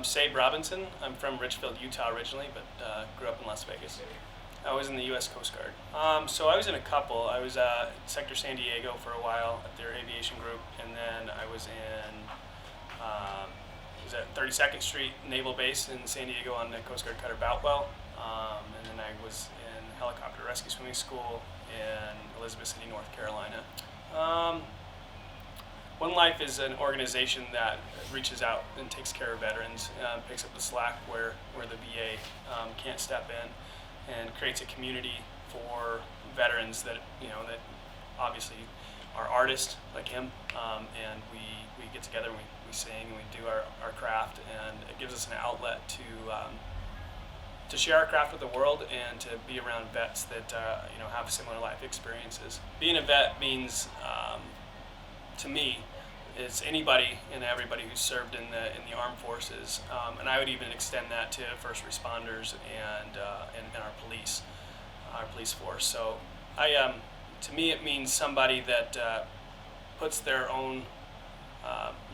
Sabe Robinson. I'm from Richfield, Utah originally, but grew up in Las Vegas. I was in the U.S. Coast Guard. So I was in a couple. I was at Sector San Diego for a while at their aviation group, and then I was at 32nd Street Naval Base in San Diego on the Coast Guard cutter Boutwell, and then I was in helicopter rescue swimming school in Elizabeth City, North Carolina. One Life is an organization that reaches out and takes care of veterans, picks up the slack where the VA can't step in, and creates a community for veterans that obviously are artists like him, and we get together and we sing and we do our craft, and it gives us an outlet to share our craft with the world and to be around vets that have similar life experiences. Being a vet means to me, it's anybody and everybody who's served in the armed forces, and I would even extend that to first responders and our police force. So, to me, it means somebody that puts their own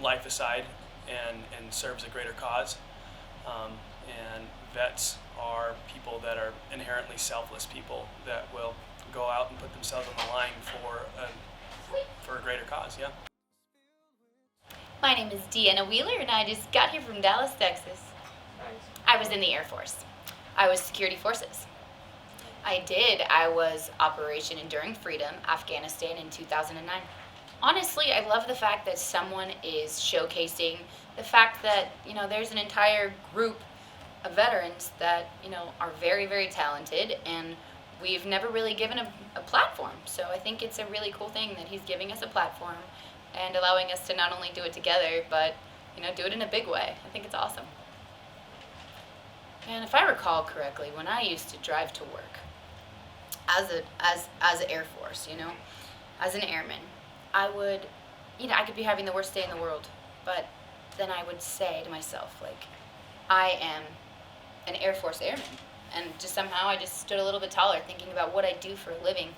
life aside and serves a greater cause. And vets are people that are inherently selfless people that will go out and put themselves on the line for a greater cause. Yeah. My name is Deanna Wheeler, and I just got here from Dallas, Texas. I was in the Air Force. I was security forces. I was Operation Enduring Freedom, Afghanistan in 2009. Honestly, I love the fact that someone is showcasing the fact that, there's an entire group of veterans that, are very, very talented, and we've never really given a platform. So I think it's a really cool thing that he's giving us a platform and allowing us to not only do it together, but, do it in a big way. I think it's awesome. And if I recall correctly, when I used to drive to work as an Air Force, as an airman, I would, I could be having the worst day in the world, but then I would say to myself, I am an Air Force airman. And just somehow I just stood a little bit taller thinking about what I do for a living.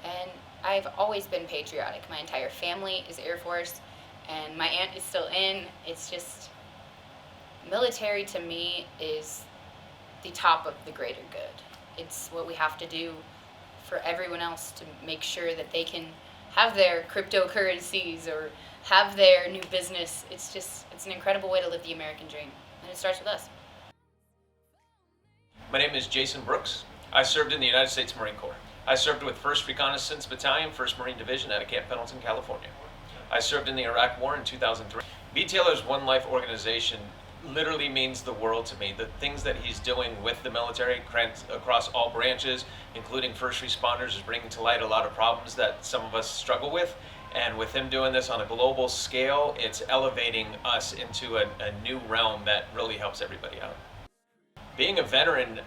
And I've always been patriotic. My entire family is Air Force, and my aunt is still in. It's just, military to me is the top of the greater good. It's what we have to do for everyone else to make sure that they can have their cryptocurrencies or have their new business. It's an incredible way to live the American dream, and it starts with us. My name is Jason Brooks. I served in the United States Marine Corps. I served with 1st Reconnaissance Battalion, 1st Marine Division out of Camp Pendleton, California. I served in the Iraq War in 2003. V-Taylor's One Life organization literally means the world to me. The things that he's doing with the military across all branches, including first responders, is bringing to light a lot of problems that some of us struggle with. And with him doing this on a global scale, it's elevating us into a new realm that really helps everybody out. Being a veteran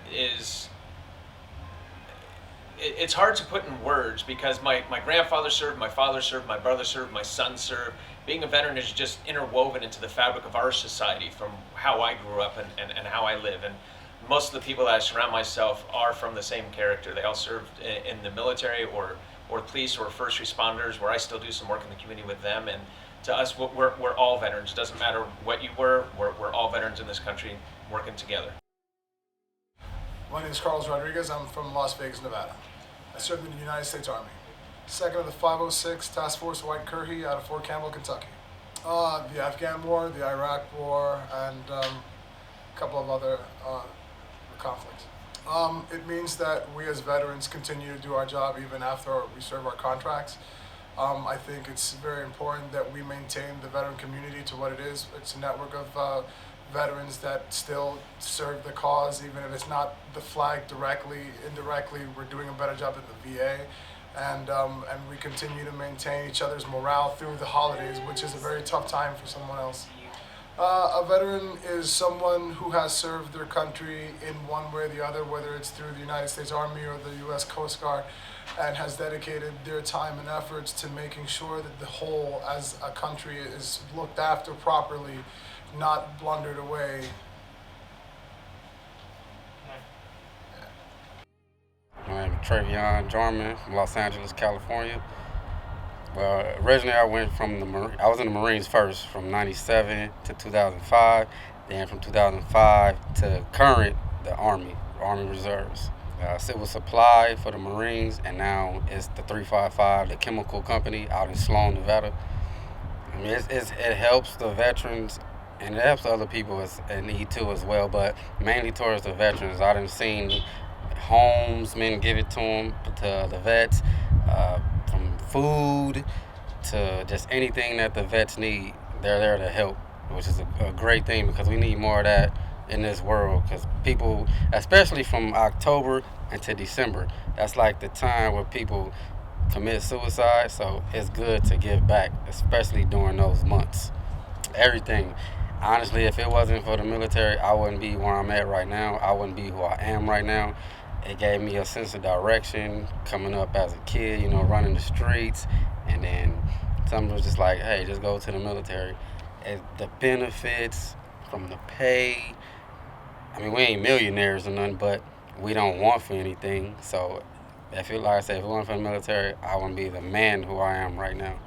it's hard to put in words because my grandfather served, my father served, my brother served, my son served. Being a veteran is just interwoven into the fabric of our society from how I grew up and how I live. And most of the people that I surround myself are from the same character. They all served in the military or police or first responders, where I still do some work in the community with them. And to us, we're all veterans. It doesn't matter what you were, we're all veterans in this country working together. My name is Carlos Rodriguez. I'm from Las Vegas, Nevada. I served in the United States Army. Second of the 506 Task Force White Currey out of Fort Campbell, Kentucky. The Afghan War, the Iraq War, and a couple of other conflicts. It means that we as veterans continue to do our job even after we serve our contracts. I think it's very important that we maintain the veteran community to what it is. It's a network of veterans that still serve the cause, even if it's not the flag directly. Indirectly, we're doing a better job at the VA, and we continue to maintain each other's morale through the holidays, which is a very tough time for someone else. A veteran is someone who has served their country in one way or the other, whether it's through the United States Army or the U.S. Coast Guard, and has dedicated their time and efforts to making sure that the whole as a country is looked after properly, not blundered away. My name is Travion Jarman from Los Angeles, California. Well, originally I went from I was in the Marines first from '97 to 2005. Then from 2005 to current, the Army Reserves. Civil supply for the Marines, and now it's the 355, the chemical company out in Sloan, Nevada. I mean, it helps the veterans, and it helps other people in need too as well, but mainly towards the veterans. I done seen homes, men give it to them, to the vets, from food to just anything that the vets need. They're there to help, which is a great thing because we need more of that in this world. Because people, especially from October into December, that's like the time where people commit suicide. So it's good to give back, especially during those months. Everything. Honestly, if it wasn't for the military, I wouldn't be where I'm at right now. I wouldn't be who I am right now. It gave me a sense of direction coming up as a kid, running the streets. And then something was just like, hey, just go to the military. And the benefits from the pay, I mean, we ain't millionaires or nothing, but we don't want for anything. So, like I said, if it wasn't for the military, I wouldn't be the man who I am right now.